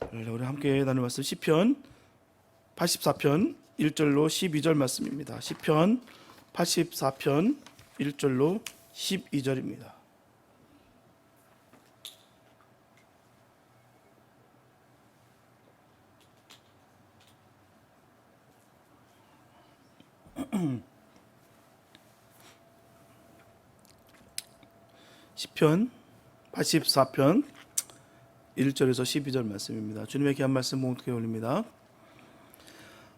우리 함께 나눌 말씀 시편 84편 1절로 12절 말씀입니다. 시편 84편 1절로 12절입니다. 시편 84편 1절에서 12절 말씀입니다. 주님의 귀한 말씀 묵묵히 올립니다.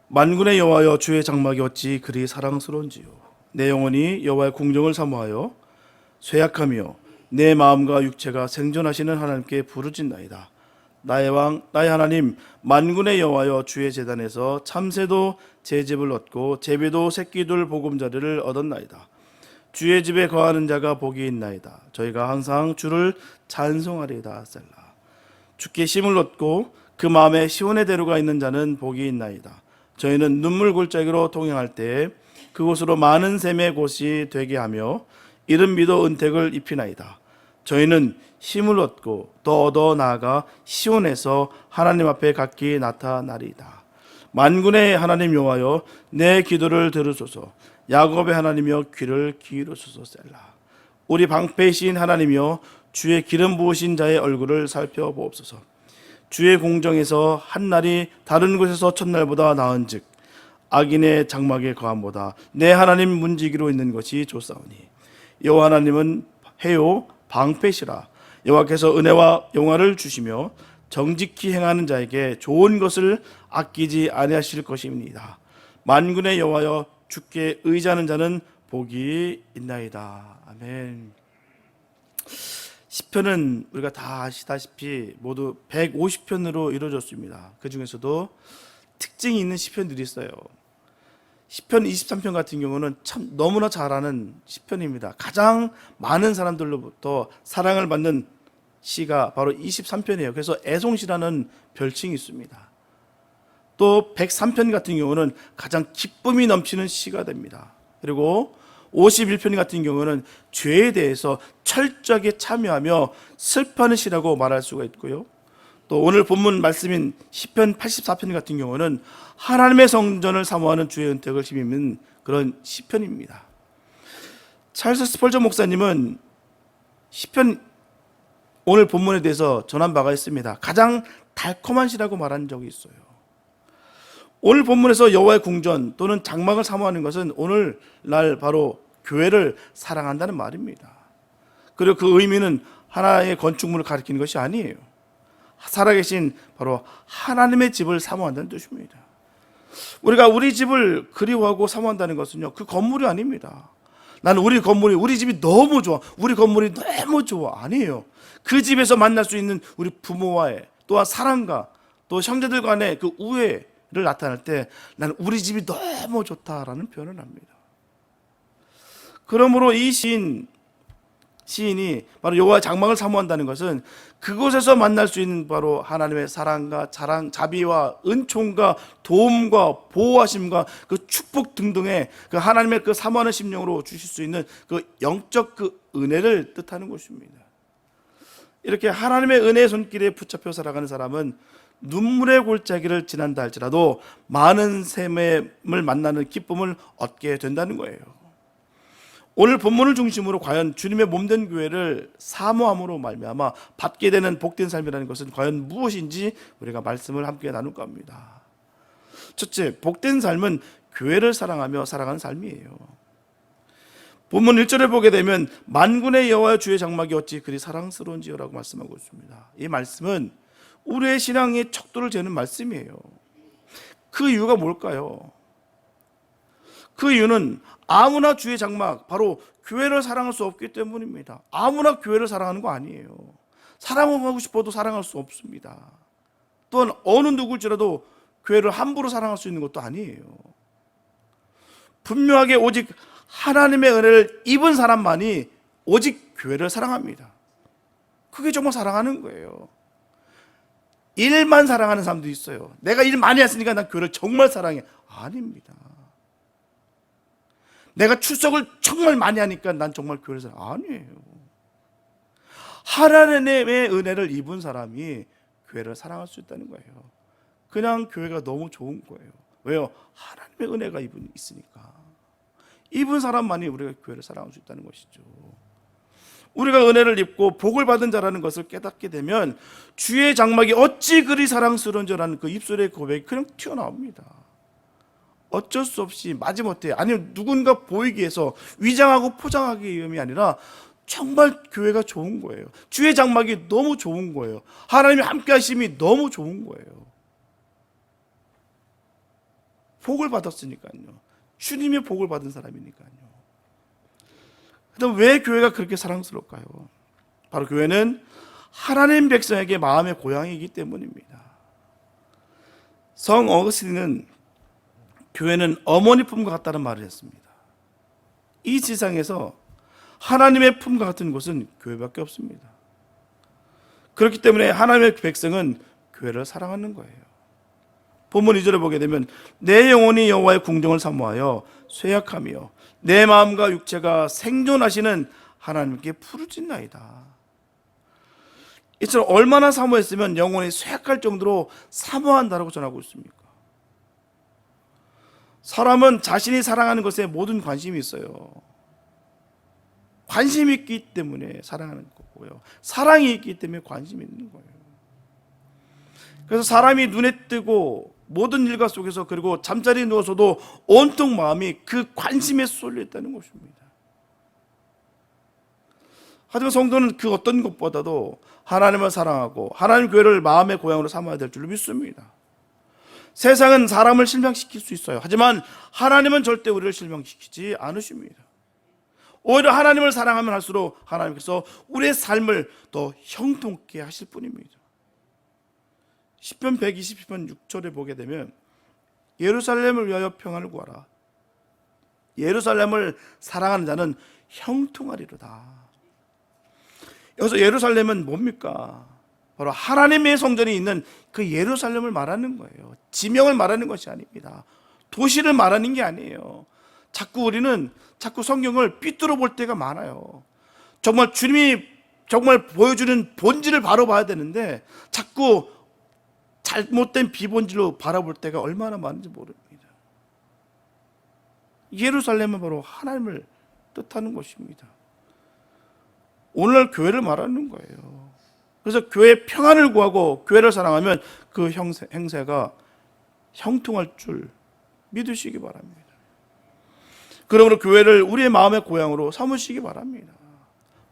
만군의 여호와여, 주의 장막이 어찌 그리 사랑스러운지요. 내 영혼이 여호와의 궁정을 사모하여 쇠약하며 내 마음과 육체가 생존하시는 하나님께 부르짖나이다. 나의 왕 나의 하나님, 만군의 여호와여, 주의 제단에서 참새도 제 집을 얻고 제비도 새끼들 보금자리를 얻었나이다. 주의 집에 거하는 자가 복이 있나이다. 저희가 항상 주를 찬송하리이다. 셀라. 주께 힘을 얻고 그 마음에 시온의 대로가 있는 자는 복이 있나이다. 저희는 눈물 골짜기로 통행할 때에 그곳으로 많은 샘의 곳이 되게 하며 이른 비도 은택을 입히나이다. 저희는 힘을 얻고 더 얻어 나아가 시온에서 하나님 앞에 각기 나타나리이다. 만군의 하나님 여호와여, 내 기도를 들으소서. 야곱의 하나님이여, 귀를 기울이소서. 셀라. 우리 방패이신 하나님이여, 주의 기름 부으신 자의 얼굴을 살펴보옵소서. 주의 공정에서 한날이 다른 곳에서 첫날보다 나은즉 악인의 장막에 거함보다 내 하나님 문지기로 있는 것이 좋사오니 여호와 하나님은 해요 방패시라. 여호와께서 은혜와 영화를 주시며 정직히 행하는 자에게 좋은 것을 아끼지 아니하실 것입니다. 만군의 여호와여, 주께 의지하는 자는 복이 있나이다. 아멘. 시편은 우리가 다 아시다시피 모두 150편으로 이루어졌습니다. 그 중에서도 특징이 있는 시편들이 있어요. 시편 23편 같은 경우는 참 너무나 잘 아는 시편입니다. 가장 많은 사람들로부터 사랑을 받는 시가 바로 23편이에요. 그래서 애송시라는 별칭이 있습니다. 또 103편 같은 경우는 가장 기쁨이 넘치는 시가 됩니다. 그리고 51편 같은 경우는 죄에 대해서 철저하게 참여하며 슬퍼하는 시라고 말할 수가 있고요. 또 오늘 본문 말씀인 시편 84편 같은 경우는 하나님의 성전을 사모하는 주의 은택을 힘입는 그런 시편입니다. 찰스 스펄전 목사님은 시편 오늘 본문에 대해서 전한 바가 있습니다. 가장 달콤한 시라고 말한 적이 있어요. 오늘 본문에서 여호와의 궁전 또는 장막을 사모하는 것은 오늘날 바로 교회를 사랑한다는 말입니다. 그리고 그 의미는 하나의 건축물을 가리키는 것이 아니에요. 살아계신 바로 하나님의 집을 사모한다는 뜻입니다. 우리가 우리 집을 그리워하고 사모한다는 것은요, 그 건물이 아닙니다. 나는 우리 집이 너무 좋아, 우리 건물이 너무 좋아, 아니에요. 그 집에서 만날 수 있는 우리 부모와의 또한 사랑과 또 형제들 간의 그 우애를 나타낼 때 나는 우리 집이 너무 좋다라는 표현을 합니다. 그러므로 이 시인이 바로 여호와의 장막을 사모한다는 것은 그곳에서 만날 수 있는 바로 하나님의 사랑과 자비와 은총과 도움과 보호하심과 그 축복 등등의 그 하나님의 그 사모하는 심령으로 주실 수 있는 그 영적 그 은혜를 뜻하는 것입니다. 이렇게 하나님의 은혜의 손길에 붙잡혀 살아가는 사람은 눈물의 골짜기를 지난다 할지라도 많은 샘을 만나는 기쁨을 얻게 된다는 거예요. 오늘 본문을 중심으로 과연 주님의 몸된 교회를 사모함으로 말미암아 받게 되는 복된 삶이라는 것은 과연 무엇인지 우리가 말씀을 함께 나눌까 합니다. 첫째, 복된 삶은 교회를 사랑하며 살아가는 삶이에요. 본문 1절에 보게 되면 만군의 여호와여, 주의 장막이 어찌 그리 사랑스러운지요라고 말씀하고 있습니다. 이 말씀은 우리의 신앙의 척도를 재는 말씀이에요. 그 이유가 뭘까요? 그 이유는 아무나 주의 장막, 바로 교회를 사랑할 수 없기 때문입니다. 아무나 교회를 사랑하는 거 아니에요. 사랑하고 싶어도 사랑할 수 없습니다. 또한 어느 누굴지라도 교회를 함부로 사랑할 수 있는 것도 아니에요. 분명하게 오직 하나님의 은혜를 입은 사람만이 오직 교회를 사랑합니다. 그게 정말 사랑하는 거예요. 일만 사랑하는 사람도 있어요. 내가 일 많이 했으니까 난 교회를 정말 사랑해. 아닙니다. 내가 출석을 정말 많이 하니까 난 정말 교회를 사랑해. 아니에요. 하나님의 은혜를 입은 사람이 교회를 사랑할 수 있다는 거예요. 그냥 교회가 너무 좋은 거예요. 왜요? 하나님의 은혜가 이분이 있으니까. 이분 사람만이 우리가 교회를 사랑할 수 있다는 것이죠. 우리가 은혜를 입고 복을 받은 자라는 것을 깨닫게 되면 주의 장막이 어찌 그리 사랑스러운지라는 그 입술의 고백이 그냥 튀어나옵니다. 어쩔 수 없이 마지못해, 아니면 누군가 보이기 위해서 위장하고 포장하기 위함이 아니라 정말 교회가 좋은 거예요. 주의 장막이 너무 좋은 거예요. 하나님의 함께 하심이 너무 좋은 거예요. 복을 받았으니까요. 주님의 복을 받은 사람이니까요. 그럼 왜 교회가 그렇게 사랑스러울까요? 바로 교회는 하나님 백성에게 마음의 고향이기 때문입니다. 성 어거스틴은 교회는 어머니 품과 같다는 말을 했습니다. 이 지상에서 하나님의 품과 같은 곳은 교회밖에 없습니다. 그렇기 때문에 하나님의 백성은 교회를 사랑하는 거예요. 본문 2절에 보게 되면 내 영혼이 여호와의 궁정을 사모하여 쇠약하며 내 마음과 육체가 생존하시는 하나님께 부르짖나이다. 이처럼 얼마나 사모했으면 영혼이 쇠약할 정도로 사모한다라고 전하고 있습니까? 사람은 자신이 사랑하는 것에 모든 관심이 있어요. 관심이 있기 때문에 사랑하는 거고요. 사랑이 있기 때문에 관심이 있는 거예요. 그래서 사람이 눈에 뜨고 모든 일과 속에서, 그리고 잠자리에 누워서도 온통 마음이 그 관심에 쏠려 있다는 것입니다. 하지만 성도는 그 어떤 것보다도 하나님을 사랑하고 하나님 교회를 마음의 고향으로 삼아야 될 줄로 믿습니다. 세상은 사람을 실망시킬 수 있어요. 하지만 하나님은 절대 우리를 실망시키지 않으십니다. 오히려 하나님을 사랑하면 할수록 하나님께서 우리의 삶을 더 형통케 하실 뿐입니다. 시편 120편 6절에 보게 되면 예루살렘을 위하여 평안을 구하라. 예루살렘을 사랑하는 자는 형통하리로다. 여기서 예루살렘은 뭡니까? 바로 하나님의 성전이 있는 그 예루살렘을 말하는 거예요. 지명을 말하는 것이 아닙니다. 도시를 말하는 게 아니에요. 우리는 자꾸 성경을 삐뚤어 볼 때가 많아요. 정말 주님이 정말 보여주는 본질을 바로 봐야 되는데 자꾸 잘못된 비본질로 바라볼 때가 얼마나 많은지 모릅니다. 예루살렘은 바로 하나님을 뜻하는 것입니다. 오늘날 교회를 말하는 거예요. 그래서 교회의 평안을 구하고 교회를 사랑하면 그 행세가 형통할 줄 믿으시기 바랍니다. 그러므로 교회를 우리의 마음의 고향으로 삼으시기 바랍니다.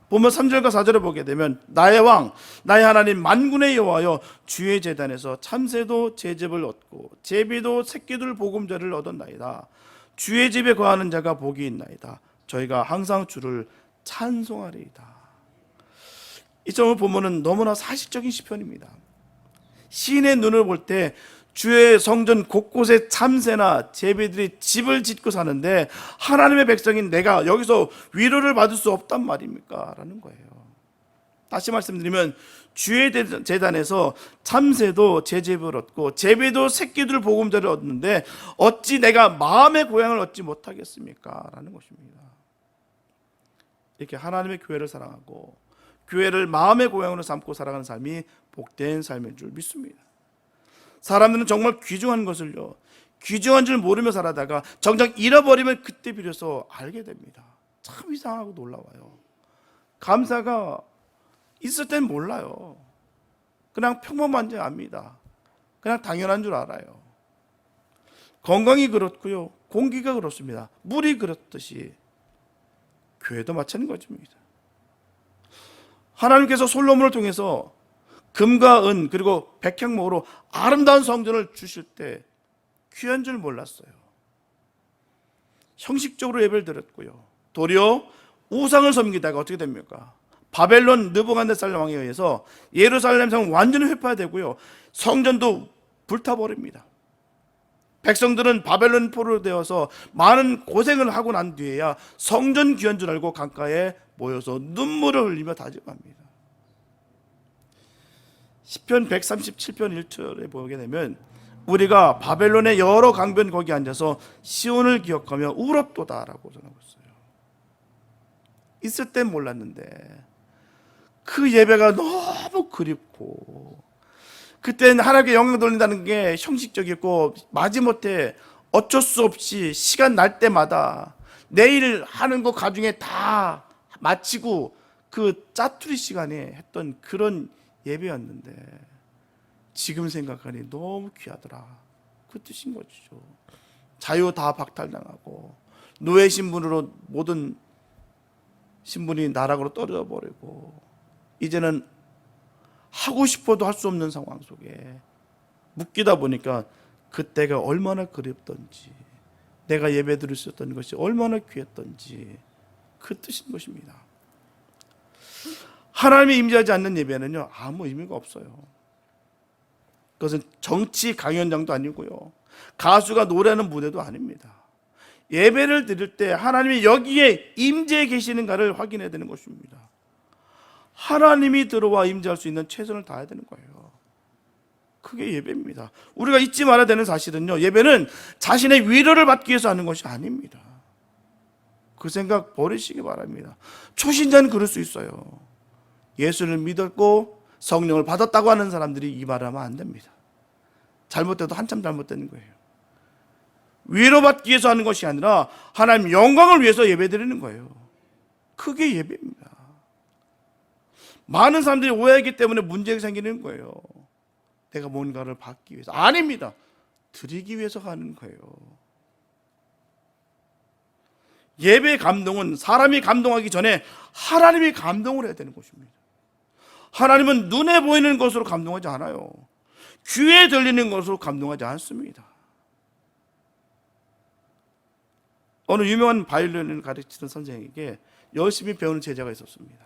보면 3절과 4절을 보게 되면 나의 왕, 나의 하나님 만군의 여호와여 주의 제단에서 참새도 제접을 얻고 제비도 새끼들 보금자리를 얻었나이다. 주의 집에 거하는 자가 복이 있나이다. 저희가 항상 주를 찬송하리이다. 이 점을 보면은 너무나 사실적인 시편입니다. 시인의 눈을 볼 때 주의 성전 곳곳에 참새나 제비들이 집을 짓고 사는데 하나님의 백성인 내가 여기서 위로를 받을 수 없단 말입니까? 라는 거예요. 다시 말씀드리면 주의 제단에서 참새도 제집을 얻고 제비도 새끼들 보금자를 얻는데 어찌 내가 마음의 고향을 얻지 못하겠습니까? 라는 것입니다. 이렇게 하나님의 교회를 사랑하고 교회를 마음의 고향으로 삼고 살아가는 삶이 복된 삶인 줄 믿습니다. 사람들은 정말 귀중한 것을요, 귀중한 줄 모르며 살아다가 정작 잃어버리면 그때 비로소 알게 됩니다. 참 이상하고 놀라워요. 감사가 있을 땐 몰라요. 그냥 평범한 줄 압니다. 그냥 당연한 줄 알아요. 건강이 그렇고요, 공기가 그렇습니다. 물이 그렇듯이 교회도 마찬가지입니다. 하나님께서 솔로몬을 통해서 금과 은 그리고 백향목으로 아름다운 성전을 주실 때 귀한 줄 몰랐어요. 형식적으로 예배를 드렸고요, 도리어 우상을 섬기다가 어떻게 됩니까? 바벨론 느부갓네살 왕에 의해서 예루살렘 성 완전히 회파되고요, 성전도 불타버립니다. 백성들은 바벨론 포로 되어서 많은 고생을 하고 난 뒤에야 성전 귀한 줄 알고 강가에 모여서 눈물을 흘리며 다짐합니다. 시편 137편 1절에 보게 되면 우리가 바벨론의 여러 강변 거기 앉아서 시온을 기억하며 울었도다라고 전하고 있어요. 있을 땐 몰랐는데 그 예배가 너무 그립고 그때는 하나님께 영광 돌린다는 게 형식적이고 마지못해 어쩔 수 없이 시간 날 때마다 내일 하는 거 가중에 다 마치고 그 짜투리 시간에 했던 그런 예배였는데 지금 생각하니 너무 귀하더라. 그 뜻인 거죠. 자유 다 박탈당하고 노예 신분으로 모든 신분이 나락으로 떨어져 버리고 이제는 하고 싶어도 할 수 없는 상황 속에 묶이다 보니까 그때가 얼마나 그립던지 내가 예배드릴 수 있었던 것이 얼마나 귀했던지 그 뜻인 것입니다. 하나님이 임재하지 않는 예배는요 아무 의미가 없어요. 그것은 정치 강연장도 아니고요 가수가 노래하는 무대도 아닙니다. 예배를 드릴 때 하나님이 여기에 임재해 계시는가를 확인해야 되는 것입니다. 하나님이 들어와 임재할 수 있는 최선을 다해야 되는 거예요. 그게 예배입니다. 우리가 잊지 말아야 되는 사실은요 예배는 자신의 위로를 받기 위해서 하는 것이 아닙니다. 그 생각 버리시기 바랍니다. 초신자는 그럴 수 있어요. 예수를 믿었고 성령을 받았다고 하는 사람들이 이 말을 하면 안 됩니다. 잘못돼도 한참 잘못되는 거예요. 위로받기 위해서 하는 것이 아니라 하나님 영광을 위해서 예배드리는 거예요. 그게 예배입니다. 많은 사람들이 오해하기 때문에 문제가 생기는 거예요. 내가 뭔가를 받기 위해서. 아닙니다. 드리기 위해서 하는 거예요. 예배의 감동은 사람이 감동하기 전에 하나님이 감동을 해야 되는 것입니다. 하나님은 눈에 보이는 것으로 감동하지 않아요. 귀에 들리는 것으로 감동하지 않습니다. 어느 유명한 바이올린을 가르치는 선생에게 열심히 배우는 제자가 있었습니다.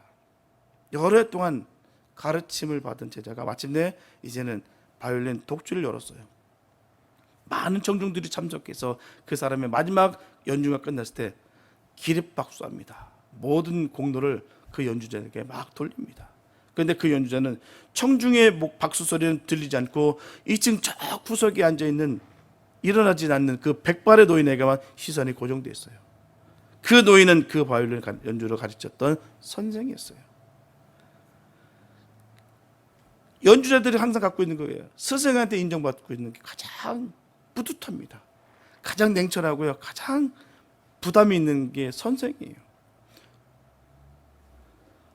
여러 해 동안 가르침을 받은 제자가 마침내 이제는 바이올린 독주를 열었어요. 많은 청중들이 참석해서 그 사람의 마지막 연주가 끝났을 때 기립박수합니다. 모든 공로를 그 연주자에게 막 돌립니다. 그런데 그 연주자는 청중의 박수 소리는 들리지 않고 2층 저 구석에 앉아있는 일어나지 않는 그 백발의 노인에게만 시선이 고정되어 있어요. 그 노인은 그 바이올린 연주를 가르쳤던 선생이었어요. 연주자들이 항상 갖고 있는 거예요. 스승한테 인정받고 있는 게 가장 뿌듯합니다. 가장 냉철하고요. 가장 부담이 있는 게 선생이에요.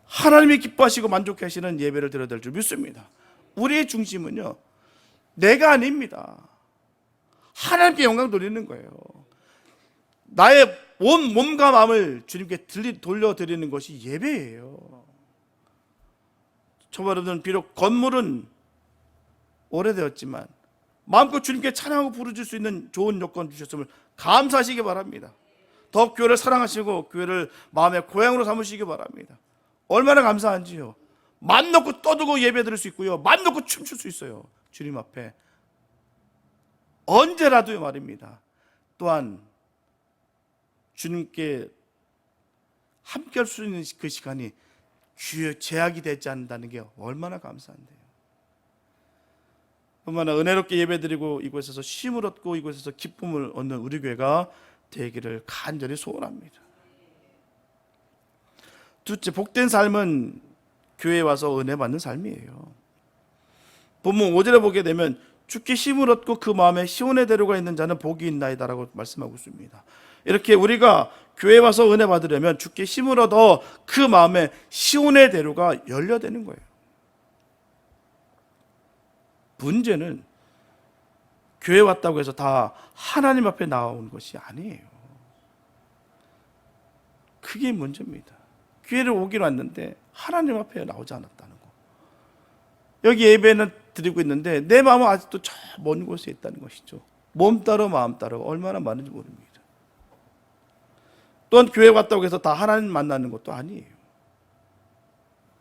하나님이 기뻐하시고 만족해 하시는 예배를 드려야 될 줄 믿습니다. 우리의 중심은요 내가 아닙니다. 하나님께 영광 돌리는 거예요. 나의 온 몸과 마음을 주님께 돌려드리는 것이 예배예요. 저와 여러분은 비록 건물은 오래되었지만 마음껏 주님께 찬양하고 부르실 수 있는 좋은 요건 주셨음을 감사하시기 바랍니다. 더 교회를 사랑하시고 교회를 마음의 고향으로 삼으시기 바랍니다. 얼마나 감사한지요. 맘 놓고 떠들고 예배 드릴 수 있고요. 맘 놓고 춤출 수 있어요. 주님 앞에 언제라도요 말입니다. 또한 주님께 함께 할 수 있는 그 시간이 제약이 되지 않는다는 게 얼마나 감사한데요. 얼마나 은혜롭게 예배드리고 이곳에서 쉼을 얻고 이곳에서 기쁨을 얻는 우리 교회가 되기를 간절히 소원합니다. 둘째, 복된 삶은 교회에 와서 은혜 받는 삶이에요. 본문 5절에 보게 되면 주께 힘을 얻고 그 마음에 시온의 대로가 있는 자는 복이 있나이다라고 말씀하고 있습니다. 이렇게 우리가 교회에 와서 은혜 받으려면 주께 힘을 얻어 그 마음에 시온의 대로가 열려되는 거예요. 문제는 교회 왔다고 해서 다 하나님 앞에 나오는 것이 아니에요. 그게 문제입니다. 교회를 오기로 왔는데 하나님 앞에 나오지 않았다는 거. 여기 예배는 드리고 있는데 내 마음은 아직도 저 먼 곳에 있다는 것이죠. 몸 따로 마음 따로 얼마나 많은지 모릅니다. 또한 교회 왔다고 해서 다 하나님 만나는 것도 아니에요.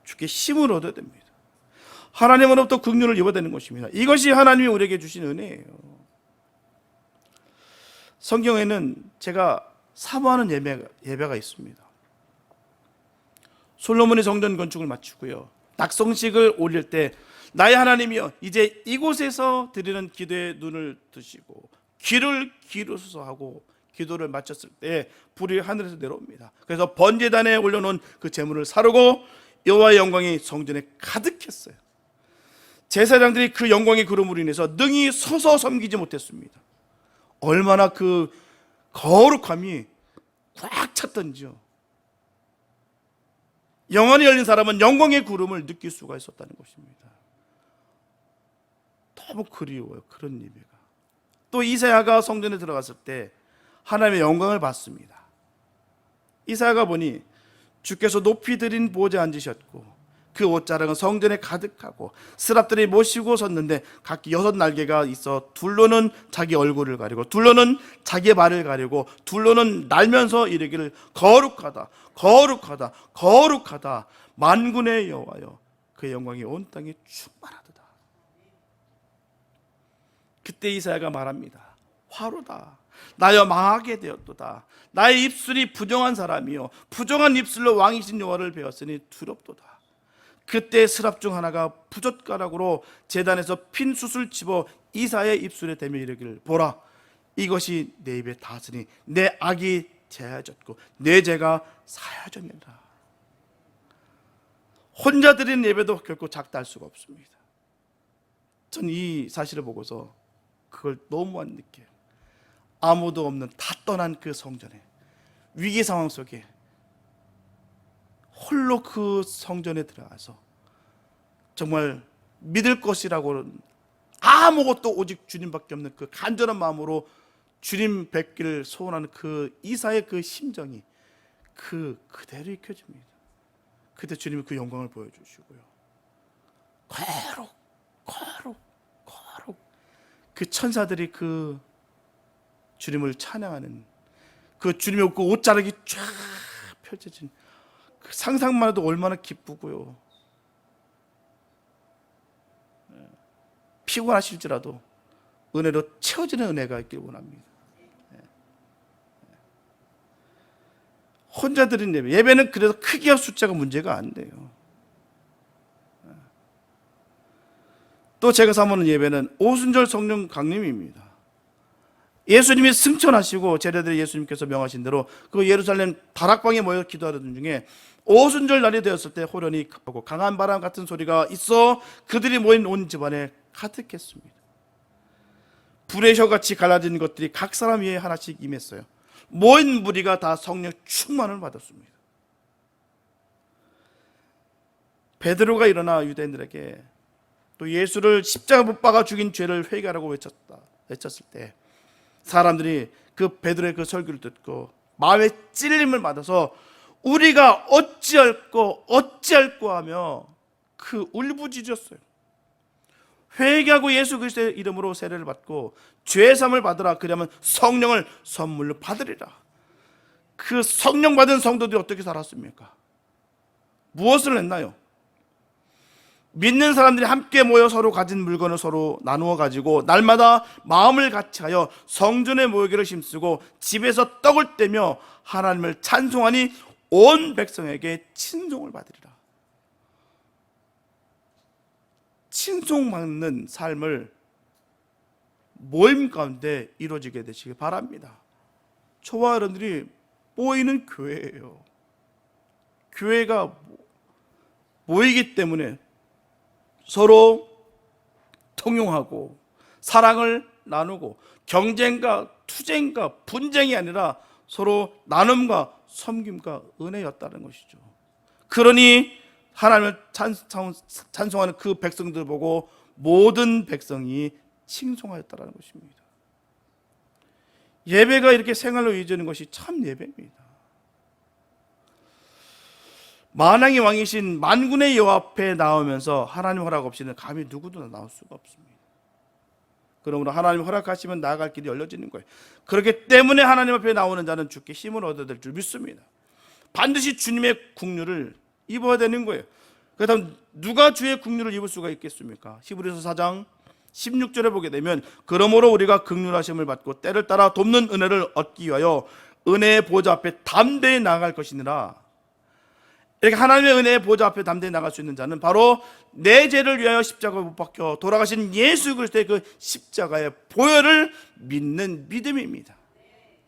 주께 힘을 얻어야 됩니다. 하나님으로부터 긍휼을 입어야 되는 것입니다. 이것이 하나님이 우리에게 주신 은혜예요. 성경에는 제가 사모하는 예배가 있습니다. 솔로몬이 성전 건축을 마치고요, 낙성식을 올릴 때 나의 하나님이여 이제 이곳에서 드리는 기도에 눈을 드시고 귀를 기울여서 하고 기도를 마쳤을 때 불이 하늘에서 내려옵니다. 그래서 번제단에 올려놓은 그 제물을 사르고 여호와의 영광이 성전에 가득했어요. 제사장들이 그 영광의 그름으로 인해서 능히 서서 섬기지 못했습니다. 얼마나 그 거룩함이 꽉 찼던지요. 영안이 열린 사람은 영광의 구름을 느낄 수가 있었다는 것입니다. 너무 그리워요, 그런 예배가. 또 이사야가 성전에 들어갔을 때 하나님의 영광을 봤습니다. 이사야가 보니 주께서 높이 들인 보좌에 앉으셨고 그 옷자락은 성전에 가득하고 스랍들이 모시고 섰는데 각기 6날개가 있어 둘로는 자기 얼굴을 가리고 둘로는 자기 발을 가리고 둘로는 날면서 이르기를 거룩하다 거룩하다 거룩하다 만군의 여호와여 그의 영광이 온 땅에 충만하도다. 그때 이사야가 말합니다. 화로다 나여 망하게 되었도다. 나의 입술이 부정한 사람이요 부정한 입술로 왕이신 여호와를 배웠으니 두렵도다. 그때 스랍 중 하나가 부젓가락으로 제단에서 핀 숯을 집어 이사야의 입술에 대며 이르기를 보라 이것이 내 입에 닿았으니 내 악이 제하여졌고 내 죄가 사하여졌느니라. 혼자 드리는 예배도 결코 작다 할 수가 없습니다. 전 이 사실을 보고서 그걸 너무 안 느껴요. 아무도 없는 다 떠난 그 성전에 위기 상황 속에 홀로 그 성전에 들어가서 정말 믿을 것이라고는 아무것도 오직 주님밖에 없는 그 간절한 마음으로 주님 뵙기를 소원하는 그 이사의 그 심정이 그대로 익혀집니다. 그때 주님이 그 영광을 보여주시고요. 거룩 그 천사들이 그 주님을 찬양하는 그 주님의 그 옷자락이 쫙 펼쳐진 그 상상만 해도 얼마나 기쁘고요. 피곤하실지라도 은혜로 채워지는 은혜가 있길 원합니다. 혼자 드린 예배는 그래서 크기와 숫자가 문제가 안 돼요. 또 제가 사모하는 예배는 오순절 성령 강림입니다. 예수님이 승천하시고 제자들이 예수님께서 명하신 대로 그 예루살렘 다락방에 모여 기도하던 중에 오순절 날이 되었을 때 호련히 하고 강한 바람 같은 소리가 있어 그들이 모인 온 집안에 가득했습니다. 불의 혀같이 갈라진 것들이 각 사람 위에 하나씩 임했어요. 모인 무리가 다 성령 충만을 받았습니다. 베드로가 일어나 유대인들에게 또 예수를 십자가 못 박아 죽인 죄를 회개하라고 외쳤을 때 사람들이 그 베드로의 그 설교를 듣고 마음의 찔림을 받아서 우리가 어찌할꼬 하며 그 울부짖었어요. 회개하고 예수 그리스도의 이름으로 세례를 받고 죄사함을 받으라. 그러면 성령을 선물로 받으리라. 그 성령 받은 성도들이 어떻게 살았습니까? 무엇을 했나요? 믿는 사람들이 함께 모여 서로 가진 물건을 서로 나누어 가지고 날마다 마음을 같이하여 성전에 모이기를 힘쓰고 집에서 떡을 떼며 하나님을 찬송하니 온 백성에게 친송을 받으리라. 친송받는 삶을 모임 가운데 이루어지게 되시길 바랍니다. 저와 여러분들이 모이는 교회예요. 교회가 모이기 때문에 서로 통용하고 사랑을 나누고 경쟁과 투쟁과 분쟁이 아니라 서로 나눔과 섬김과 은혜였다는 것이죠. 그러니 하나님을 찬송하는 그 백성들 보고 모든 백성이 칭송하였다는 것입니다. 예배가 이렇게 생활로 이어지는 것이 참 예배입니다. 만왕의 왕이신 만군의 여호와 앞에 나오면서 하나님 허락 없이는 감히 누구도 나올 수가 없습니다. 그러므로 하나님 허락하시면 나아갈 길이 열려지는 거예요. 그렇기 때문에 하나님 앞에 나오는 자는 주께 힘을 얻어야 될 줄 믿습니다. 반드시 주님의 국류를 입어야 되는 거예요. 그렇다면 누가 주의 국류를 입을 수가 있겠습니까? 히브리서 4장 16절에 보게 되면 그러므로 우리가 긍휼하심을 받고 때를 따라 돕는 은혜를 얻기 위하여 은혜의 보좌 앞에 담대히 나아갈 것이니라. 이렇게 하나님의 은혜의 보좌 앞에 담대히 나갈 수 있는 자는 바로 내 죄를 위하여 십자가에 못 박혀 돌아가신 예수 그리스도의 그 십자가의 보혈을 믿는 믿음입니다.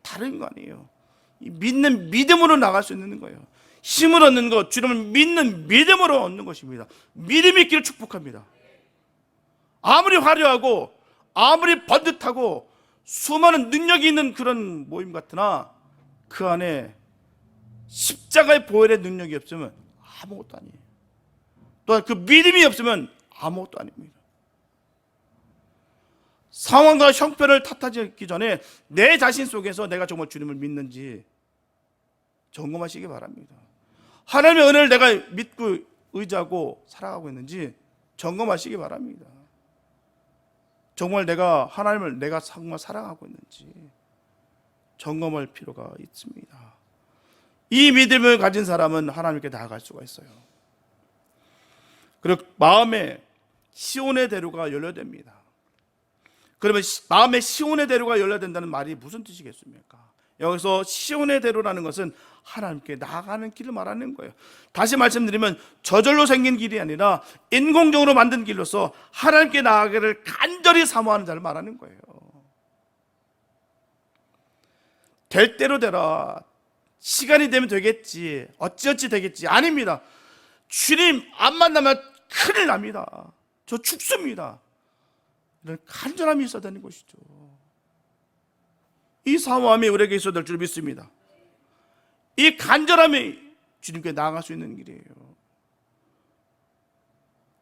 다른 거 아니에요. 믿는 믿음으로 나갈 수 있는 거예요. 힘을 얻는 것, 주님을 믿는 믿음으로 얻는 것입니다. 믿음이 있기를 축복합니다. 아무리 화려하고 아무리 번듯하고 수많은 능력이 있는 그런 모임 같으나 그 안에 십자가의 보혈의 능력이 없으면 아무것도 아니에요. 또한 그 믿음이 없으면 아무것도 아닙니다. 상황과 형편을 탓하기 전에 내 자신 속에서 내가 정말 주님을 믿는지 점검하시기 바랍니다. 하나님의 은혜를 내가 믿고 의지하고 살아가고 있는지 점검하시기 바랍니다. 정말 내가 하나님을 내가 정말 사랑하고 있는지 점검할 필요가 있습니다. 이 믿음을 가진 사람은 하나님께 나아갈 수가 있어요. 그리고 마음에 시온의 대로가 열려됩니다. 그러면 마음에 시온의 대로가 열려된다는 말이 무슨 뜻이겠습니까? 여기서 시온의 대로라는 것은 하나님께 나아가는 길을 말하는 거예요. 다시 말씀드리면 저절로 생긴 길이 아니라 인공적으로 만든 길로서 하나님께 나아가기를 간절히 사모하는 자를 말하는 거예요. 될 대로 되라, 시간이 되면 되겠지, 어찌어찌 되겠지, 아닙니다. 주님 안 만나면 큰일 납니다. 저 죽습니다. 이런 간절함이 있어야 되는 것이죠. 이 사모함이 우리에게 있어야 될 줄 믿습니다. 이 간절함이 주님께 나아갈 수 있는 길이에요.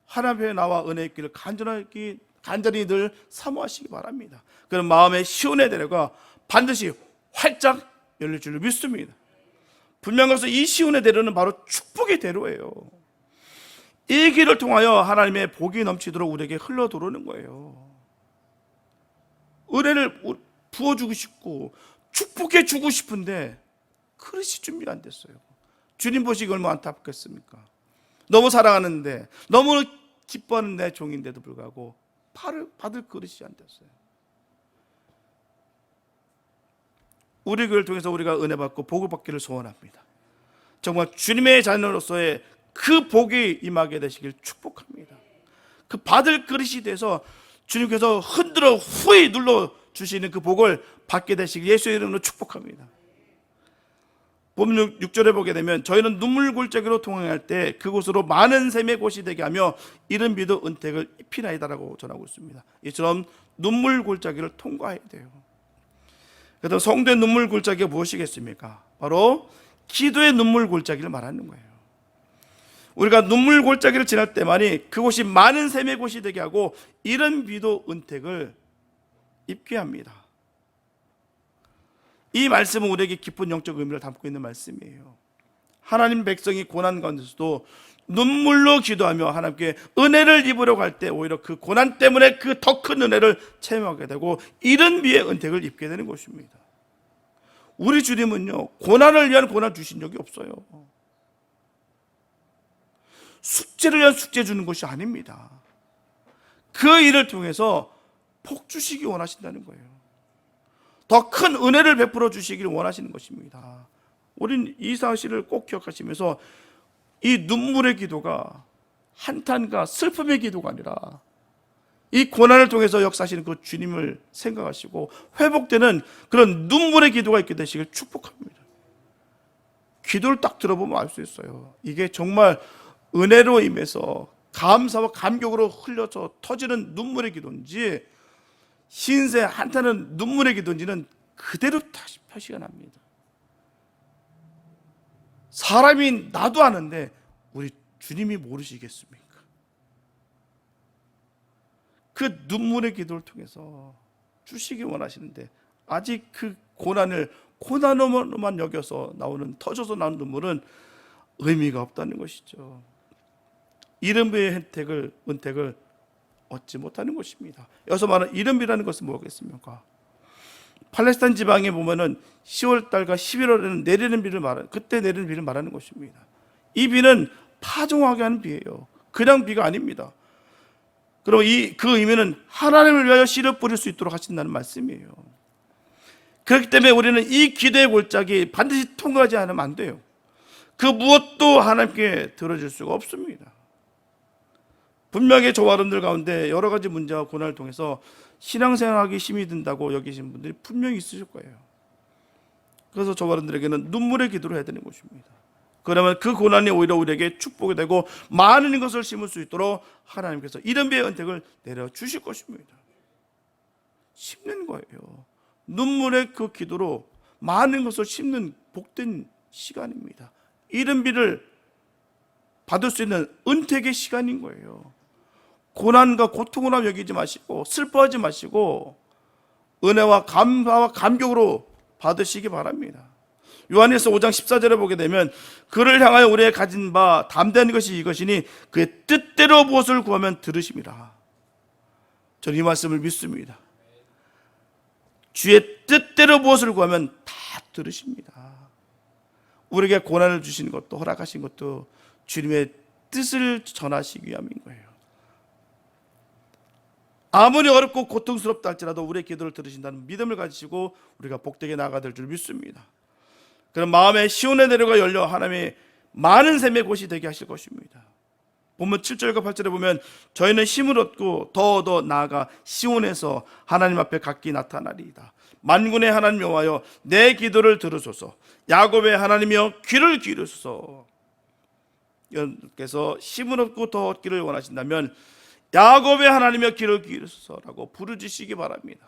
하나님 앞에 나와 은혜의 길을 간절히 늘 사모하시기 바랍니다. 그런 마음의 시온의 대로가 반드시 활짝 열릴 줄 믿습니다. 분명한 것은 이 시온의 대로는 바로 축복의 대로예요. 이 길을 통하여 하나님의 복이 넘치도록 우리에게 흘러 들어오는 거예요. 은혜를 부어주고 싶고 축복해 주고 싶은데 그릇이 준비가 안 됐어요. 주님 보시기 얼마나 안타깝겠습니까? 너무 사랑하는데, 너무 기뻐하는 내 종인데도 불구하고 받을 그릇이 안 됐어요. 우리 교회를 통해서 우리가 은혜 받고 복을 받기를 소원합니다. 정말 주님의 자녀로서의 그 복이 임하게 되시길 축복합니다. 그 받을 그릇이 돼서 주님께서 흔들어 후히 눌러 주시는 그 복을 받게 되시길 예수의 이름으로 축복합니다. 본문 6절에 보게 되면 저희는 눈물 골짜기로 통행할 때 그곳으로 많은 샘의 곳이 되게 하며 이른 비도 은택을 입히나이다라고 전하고 있습니다. 이처럼 눈물 골짜기를 통과해야 돼요. 그래서 성도의 눈물 골짜기가 무엇이겠습니까? 바로 기도의 눈물 골짜기를 말하는 거예요. 우리가 눈물 골짜기를 지날 때만이 그곳이 많은 샘의 곳이 되게 하고 이른 비도 은택을 입게 합니다. 이 말씀은 우리에게 깊은 영적 의미를 담고 있는 말씀이에요. 하나님 백성이 고난 가운데서도 눈물로 기도하며 하나님께 은혜를 입으려고 할 때 오히려 그 고난 때문에 그 더 큰 은혜를 체험하게 되고 이른 비의 은택을 입게 되는 것입니다. 우리 주님은요, 고난을 위한 고난 주신 적이 없어요. 숙제를 위한 숙제 주는 것이 아닙니다. 그 일을 통해서 복 주시기 원하신다는 거예요. 더 큰 은혜를 베풀어 주시기를 원하시는 것입니다. 우린 이 사실을 꼭 기억하시면서 이 눈물의 기도가 한탄과 슬픔의 기도가 아니라 이 고난을 통해서 역사하시는 그 주님을 생각하시고 회복되는 그런 눈물의 기도가 있게 되시길 축복합니다. 기도를 딱 들어보면 알 수 있어요. 이게 정말 은혜로 임해서 감사와 감격으로 흘려서 터지는 눈물의 기도인지 신세 한탄은 눈물의 기도인지는 그대로 다시 표시가 납니다. 사람이 나도 아는데 우리 주님이 모르시겠습니까? 그 눈물의 기도를 통해서 주시기 원하시는데 아직 그 고난을 고난으로만 여겨서 나오는, 터져서 나오는 눈물은 의미가 없다는 것이죠. 이른비의 은택을 얻지 못하는 것입니다. 여기서 말하는 이른비라는 것은 뭐겠습니까? 팔레스타인 지방에 보면은 10월달과 11월에는 내리는 비를 말하는, 그때 내리는 비를 말하는 것입니다. 이 비는 파종하게 하는 비예요. 그냥 비가 아닙니다. 그리고 그 의미는 하나님을 위하여 씨를 뿌릴 수 있도록 하신다는 말씀이에요. 그렇기 때문에 우리는 이 기도의 골짜기 반드시 통과하지 않으면 안 돼요. 그 무엇도 하나님께 들어줄 수가 없습니다. 분명히 저와 여러분들 가운데 여러 가지 문제와 고난을 통해서 신앙생활하기 힘이 든다고 여기신 분들이 분명히 있으실 거예요. 그래서 저와 여러분들에게는 눈물의 기도를 해야 되는 것입니다. 그러면 그 고난이 오히려 우리에게 축복이 되고 많은 것을 심을 수 있도록 하나님께서 이런 배의 은택을 내려주실 것입니다. 심는 거예요. 눈물의 그 기도로 많은 것을 심는 복된 시간입니다. 이른 비를 받을 수 있는 은택의 시간인 거예요. 고난과 고통으로 여기지 마시고 슬퍼하지 마시고 은혜와 감사와 감격으로 받으시기 바랍니다. 요한일서 5장 14절에 보게 되면 그를 향하여 우리의 가진 바 담대한 것이 이것이니 그의 뜻대로 무엇을 구하면 들으심이라. 저는 이 말씀을 믿습니다. 주의 뜻대로 무엇을 구하면 다 들으십니다. 우리에게 고난을 주시는 것도 허락하신 것도 주님의 뜻을 전하시기 위함인 거예요. 아무리 어렵고 고통스럽다 할지라도 우리의 기도를 들으신다는 믿음을 가지시고 우리가 복되게 나아가야 될 줄 믿습니다. 그런 마음에 시온의 내려가 열려 하나님의 많은 샘의 곳이 되게 하실 것입니다. 본문 7절과 8절에 보면 저희는 힘을 얻고 더 나아가 시온에서 하나님 앞에 각기 나타나리이다. 만군의 하나님 여호와여 내 기도를 들으소서. 야곱의 하나님이여 귀를 기울이소서. 여러분께서 힘을 얻고 더 얻기를 원하신다면 야곱의 하나님이여 귀를 기울이소서라고 부르짖으시기 바랍니다.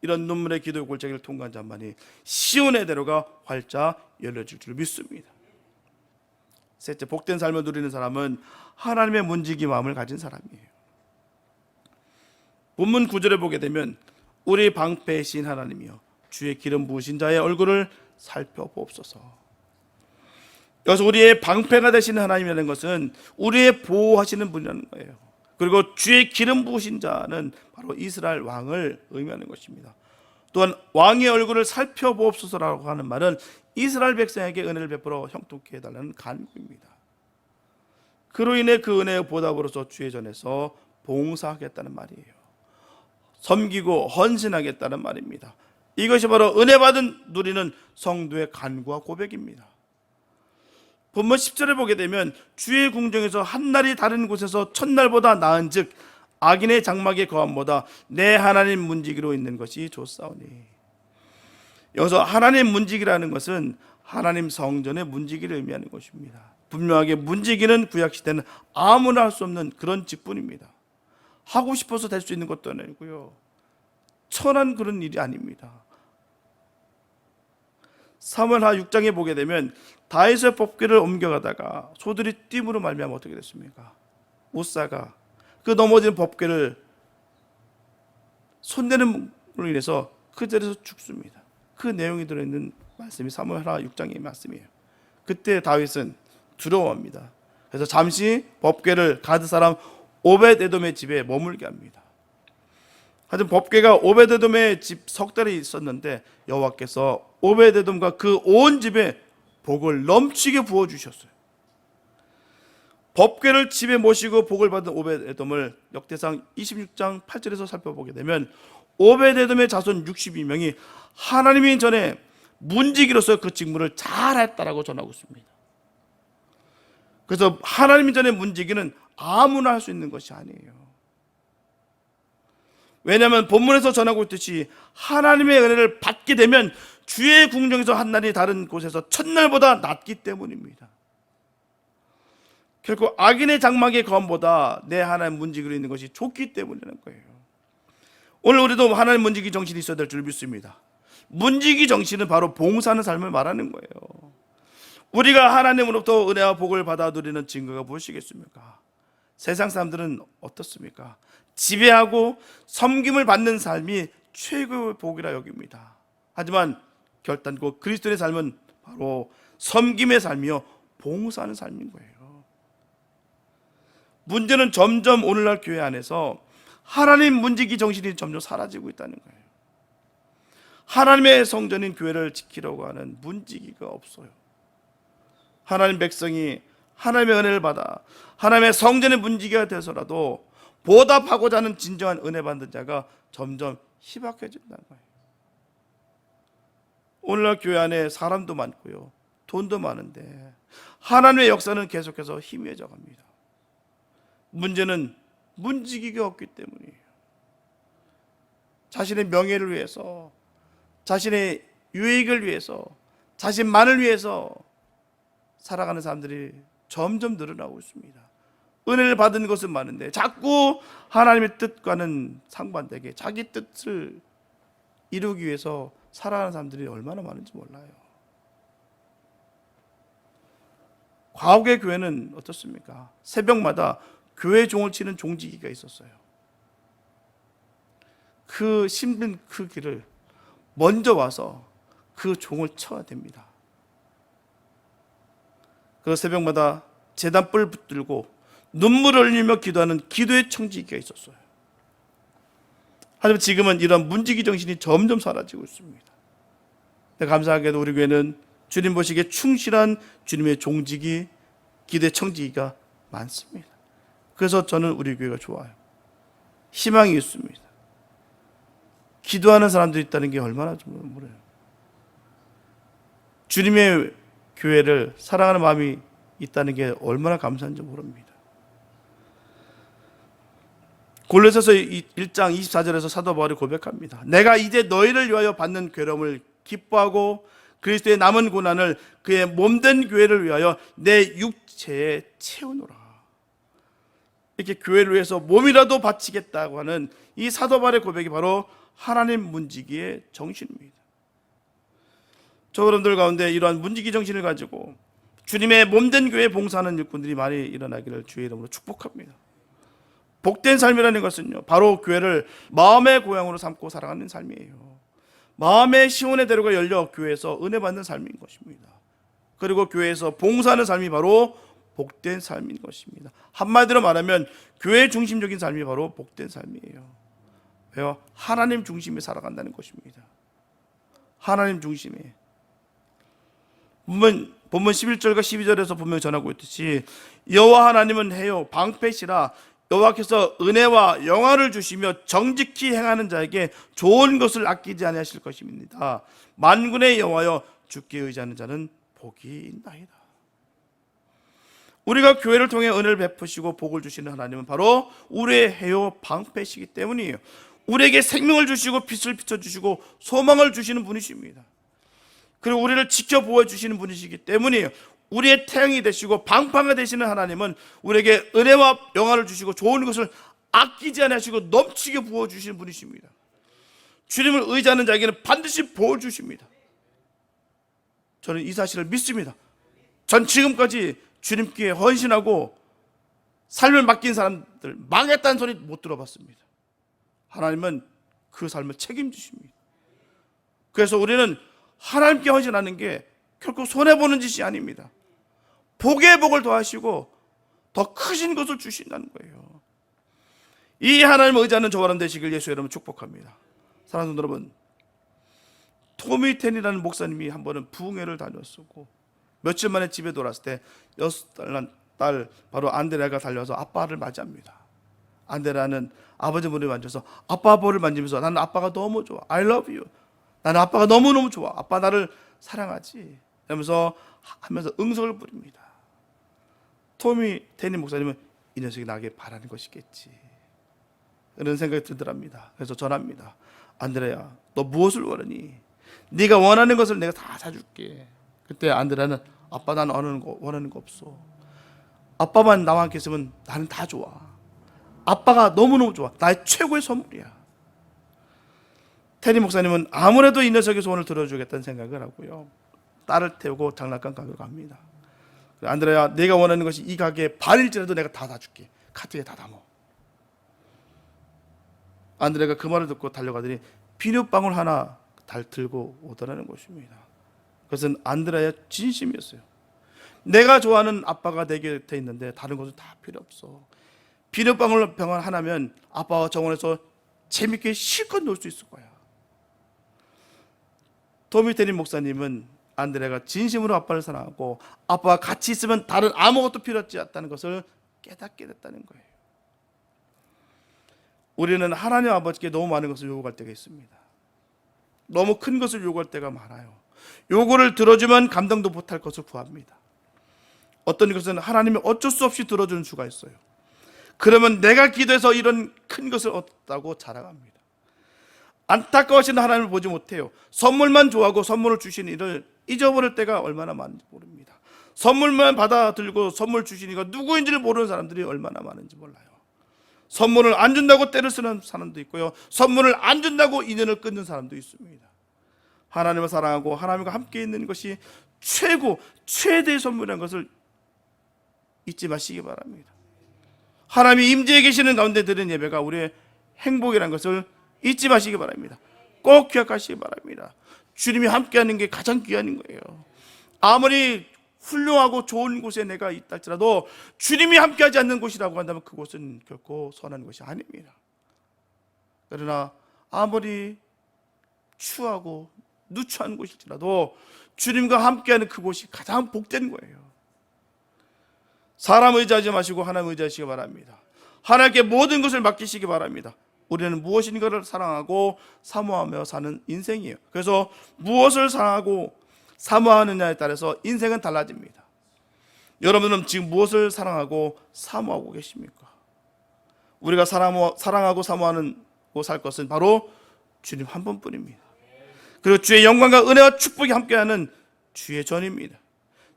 이런 눈물의 기도의 골짜기를 통과한 자만이 시온의 대로가 활짝 열려질 줄 믿습니다. 셋째, 복된 삶을 누리는 사람은 하나님의 문지기 마음을 가진 사람이에요. 본문 9절에 보게 되면 우리 방패이신 하나님이여 주의 기름 부으신 자의 얼굴을 살펴보옵소서. 여기서 우리의 방패가 되시는 하나님이라는 것은 우리의 보호하시는 분이라는 거예요. 그리고 주의 기름 부으신 자는 바로 이스라엘 왕을 의미하는 것입니다. 또한 왕의 얼굴을 살펴보옵소서라고 하는 말은 이스라엘 백성에게 은혜를 베풀어 형통케 해달라는 간구입니다. 그로 인해 그 은혜의 보답으로서 주의 전에서 봉사하겠다는 말이에요. 섬기고 헌신하겠다는 말입니다. 이것이 바로 은혜 받은 누리는 성도의 간구와 고백입니다. 본문 10절에 보게 되면 주의 궁정에서 한날이 다른 곳에서 첫날보다 나은 즉 악인의 장막의 거함보다 내 하나님 문지기로 있는 것이 좋사오니. 여기서 하나님 문지기라는 것은 하나님 성전의 문지기를 의미하는 것입니다. 분명하게 문지기는 구약시대는 아무나 할 수 없는 그런 직분입니다. 하고 싶어서 될 수 있는 것도 아니고요, 천한 그런 일이 아닙니다. 사무엘하 6장에 보게 되면 다윗의 법궤를 옮겨가다가 소들이 띠므로 말미암아 어떻게 됐습니까? 우사가 그 넘어진 법궤를 손대는 으로 인해서 그 자리에서 죽습니다. 그 내용이 들어있는 말씀이 사무엘하 6장의 말씀이에요. 그때 다윗은 두려워합니다. 그래서 잠시 법궤를 가드 사람 오벳에돔의 집에 머물게 합니다. 하여튼 법궤가 오벳에돔의 집 석 달이 있었는데 여호와께서 오벳에돔과 그 온 집에 복을 넘치게 부어주셨어요. 법궤를 집에 모시고 복을 받은 오벳에돔을 역대상 26장 8절에서 살펴보게 되면 오벳에돔의 자손 62명이 하나님이 전에 문지기로서 그 직무를 잘했다라고 전하고 있습니다. 그래서 하나님이 전에 문지기는 아무나 할 수 있는 것이 아니에요. 왜냐하면 본문에서 전하고 있듯이 하나님의 은혜를 받게 되면 주의 궁정에서 한날이 다른 곳에서 첫날보다 낫기 때문입니다. 결코 악인의 장막의 검보다 내 하나님 문지기로 있는 것이 좋기 때문이라는 거예요. 오늘 우리도 하나님 문지기 정신이 있어야 될 줄 믿습니다. 문지기 정신은 바로 봉사하는 삶을 말하는 거예요. 우리가 하나님으로부터 은혜와 복을 받아 누리는 증거가 무엇이겠습니까? 세상 사람들은 어떻습니까? 지배하고 섬김을 받는 삶이 최고의 복이라 여깁니다. 하지만 결단코 그리스도의 삶은 바로 섬김의 삶이요 봉사하는 삶인 거예요. 문제는 점점 오늘날 교회 안에서 하나님 문지기 정신이 점점 사라지고 있다는 거예요. 하나님의 성전인 교회를 지키려고 하는 문지기가 없어요. 하나님 백성이 하나님의 은혜를 받아 하나님의 성전의 문지기가 되어서라도 보답하고자 하는 진정한 은혜 받는 자가 점점 희박해진다는 거예요. 오늘날 교회 안에 사람도 많고요, 돈도 많은데 하나님의 역사는 계속해서 희미해져 갑니다. 문제는 문지기가 없기 때문이에요. 자신의 명예를 위해서, 자신의 유익을 위해서, 자신만을 위해서 살아가는 사람들이 점점 늘어나고 있습니다. 은혜를 받은 것은 많은데 자꾸 하나님의 뜻과는 상반되게 자기 뜻을 이루기 위해서 살아가는 사람들이 얼마나 많은지 몰라요. 과거의 교회는 어떻습니까? 새벽마다 교회 종을 치는 종지기가 있었어요. 그 힘든 그 길을 먼저 와서 그 종을 쳐야 됩니다. 그 새벽마다 제단불 붙들고 눈물을 흘리며 기도하는 기도의 청지기가 있었어요. 하지만 지금은 이런 문지기 정신이 점점 사라지고 있습니다. 감사하게도 우리 교회는 주님 보시기에 충실한 주님의 종지기, 기도의 청지기가 많습니다. 그래서 저는 우리 교회가 좋아요. 희망이 있습니다. 기도하는 사람들이 있다는 게 얼마나 좀 몰라요. 주님의 교회를 사랑하는 마음이 있다는 게 얼마나 감사한지 모릅니다. 골로새서 1장 24절에서 사도 바울이 고백합니다. 내가 이제 너희를 위하여 받는 괴로움을 기뻐하고 그리스도의 남은 고난을 그의 몸된 교회를 위하여 내 육체에 채우노라. 이렇게 교회를 위해서 몸이라도 바치겠다고 하는 이 사도 바울의 고백이 바로 하나님 문지기의 정신입니다. 저 여러분들 가운데 이러한 문지기 정신을 가지고 주님의 몸된 교회에 봉사하는 일꾼들이 많이 일어나기를 주의 이름으로 축복합니다. 복된 삶이라는 것은요, 바로 교회를 마음의 고향으로 삼고 살아가는 삶이에요. 마음의 시온의 대로가 열려 교회에서 은혜 받는 삶인 것입니다. 그리고 교회에서 봉사하는 삶이 바로 복된 삶인 것입니다. 한마디로 말하면 교회 중심적인 삶이 바로 복된 삶이에요. 왜요? 하나님 중심에 살아간다는 것입니다. 하나님 중심에. 본문 11절과 12절에서 분명히 전하고 있듯이 여호와 하나님은 해요 방패시라 여호와께서 은혜와 영화를 주시며 정직히 행하는 자에게 좋은 것을 아끼지 아니하실 것입니다. 만군의 여호와여 주께 의지하는 자는 복이 있나이다. 우리가 교회를 통해 은혜를 베푸시고 복을 주시는 하나님은 바로 우리의 해요 방패시기 때문이에요. 우리에게 생명을 주시고 빛을 비춰주시고 소망을 주시는 분이십니다. 그리고 우리를 지켜보호 주시는 분이시기 때문이에요. 우리의 태양이 되시고 방파가 되시는 하나님은 우리에게 은혜와 영화를 주시고 좋은 것을 아끼지 않으시고 넘치게 부어주시는 분이십니다. 주님을 의지하는 자에게는 반드시 보호 주십니다. 저는 이 사실을 믿습니다. 전 지금까지 주님께 헌신하고 삶을 맡긴 사람들 망했다는 소리 못 들어봤습니다. 하나님은 그 삶을 책임지십니다. 그래서 우리는 하나님께 헌신하는 게 결코 손해보는 짓이 아닙니다. 복의 복을 더하시고 더 크신 것을 주신다는 거예요. 이 하나님을 의지하는 저와 여러분 되시길 예수 여러분 축복합니다. 사랑하는 여러분, 토미 텐이라는 목사님이 한 번은 부흥회를 다녔었고 며칠 만에 집에 돌아왔을 때 6살 난 딸 바로 안드레아가 달려와서 아빠를 맞이합니다. 안드레아는 아버지 머리를 만져서 아빠 볼을 만지면서 나는 아빠가 너무 좋아, I love you, 나는 아빠가 너무너무 좋아, 아빠 나를 사랑하지 하면서 응석을 부립니다. 토미 테니 목사님은 이 녀석이 나에게 바라는 것이겠지 그런 생각이 들더랍니다. 그래서 전합니다. 안드레아, 너 무엇을 원하니? 네가 원하는 것을 내가 다 사줄게. 그때 안드레아는 아빠 나는 원하는 거 없어. 아빠만 나와 함께 있으면 나는 다 좋아. 아빠가 너무너무 좋아. 나의 최고의 선물이야. 테니 목사님은 아무래도 이 녀석의 소원을 들어주겠다는 생각을 하고요, 딸을 태우고 장난감 가게로 갑니다. 안드레아, 내가 원하는 것이 이 가게에 반일지라도 내가 다 사줄게. 카드에 다 담아. 안드레아가 그 말을 듣고 달려가더니 비눗방울 하나 들고 오더라는 것입니다. 그것은 안드레아의 진심이었어요. 내가 좋아하는 아빠가 내 곁에 있는데 다른 것은 다 필요 없어. 비눗방울 병원 하나면 아빠와 정원에서 재밌게 실컷 놀 수 있을 거야. 토미 테니 목사님은 안드레아가 진심으로 아빠를 사랑하고 아빠와 같이 있으면 다른 아무것도 필요 없지 않다는 것을 깨닫게 됐다는 거예요. 우리는 하나님 아버지께 너무 많은 것을 요구할 때가 있습니다. 너무 큰 것을 요구할 때가 많아요. 요구를 들어주면 감당도 못할 것을 구합니다. 어떤 것은 하나님이 어쩔 수 없이 들어주는 수가 있어요. 그러면 내가 기도해서 이런 큰 것을 얻었다고 자랑합니다. 안타까워하시는 하나님을 보지 못해요. 선물만 좋아하고 선물을 주시는 일을 잊어버릴 때가 얼마나 많은지 모릅니다. 선물만 받아들고 선물 주시니까 누구인지를 모르는 사람들이 얼마나 많은지 몰라요. 선물을 안 준다고 때를 쓰는 사람도 있고요, 선물을 안 준다고 인연을 끊는 사람도 있습니다. 하나님을 사랑하고 하나님과 함께 있는 것이 최고 최대의 선물이라는 것을 잊지 마시기 바랍니다. 하나님이 임재해 계시는 가운데 드리는 예배가 우리의 행복이라는 것을 잊지 마시기 바랍니다. 꼭 기억하시기 바랍니다. 주님이 함께하는 게 가장 귀한 거예요. 아무리 훌륭하고 좋은 곳에 내가 있다 할지라도 주님이 함께하지 않는 곳이라고 한다면 그곳은 결코 선한 것이 아닙니다. 그러나 아무리 추하고 누추한 곳일지라도 주님과 함께하는 그곳이 가장 복된 거예요. 사람 의지하지 마시고 하나님 의지하시기 바랍니다. 하나님께 모든 것을 맡기시기 바랍니다. 우리는 무엇인가를 사랑하고 사모하며 사는 인생이에요. 그래서 무엇을 사랑하고 사모하느냐에 따라서 인생은 달라집니다. 여러분은 지금 무엇을 사랑하고 사모하고 계십니까? 우리가 사랑하고 사모하고 살 것은 바로 주님 한 분뿐입니다. 그리고 주의 영광과 은혜와 축복이 함께하는 주의 전입니다.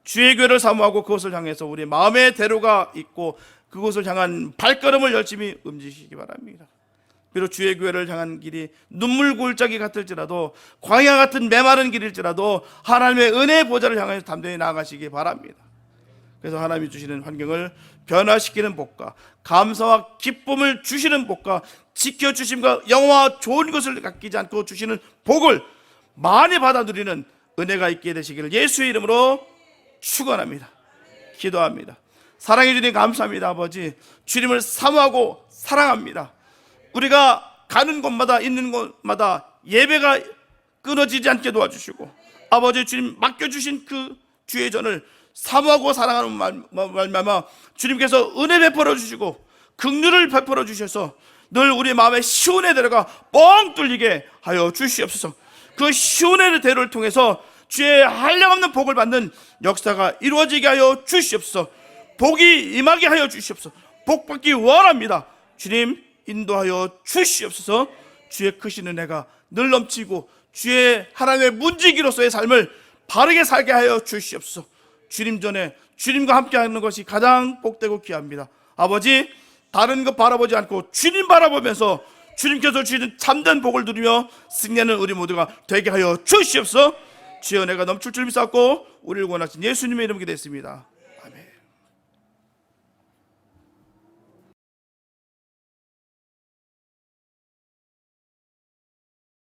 주의 교회를 사모하고 그것을 향해서 우리 마음의 대로가 있고 그곳을 향한 발걸음을 열심히 움직이시기 바랍니다. 비록 주의 교회를 향한 길이 눈물 골짜기 같을지라도, 광야 같은 메마른 길일지라도 하나님의 은혜의 보좌를 향해서 담대히 나아가시기 바랍니다. 그래서 하나님이 주시는 환경을 변화시키는 복과 감사와 기쁨을 주시는 복과 지켜주심과 영화와 좋은 것을 아끼지 않고 주시는 복을 많이 받아 누리는 은혜가 있게 되시기를 예수의 이름으로 축원합니다. 기도합니다. 사랑해 주님 감사합니다. 아버지, 주님을 사모하고 사랑합니다. 우리가 가는 곳마다 있는 곳마다 예배가 끊어지지 않게 도와주시고, 아버지 주님 맡겨주신 그 주의 전을 사모하고 사랑하는 말마마 주님께서 은혜 베풀어 주시고 긍휼을 베풀어 주셔서 늘 우리 마음에 시온의 대로가 뻥 뚫리게 하여 주시옵소서. 그 시온의 대로를 통해서 주의 한량없는 복을 받는 역사가 이루어지게 하여 주시옵소서. 복이 임하게 하여 주시옵소서. 복 받기 원합니다. 주님 인도하여 주시옵소서. 주의 크신 은혜가 늘 넘치고 주의 하나님의 문지기로서의 삶을 바르게 살게 하여 주시옵소서. 주님 전에 주님과 함께하는 것이 가장 복되고 귀합니다. 아버지, 다른 것 바라보지 않고 주님 바라보면서 주님께서 주시는 참된 복을 누리며 승리하는 우리 모두가 되게 하여 주시옵소서. 주의 은혜가 넘칠 줄 믿사옵고 우리를 구원하신 예수님의 이름으로 기도했습니다.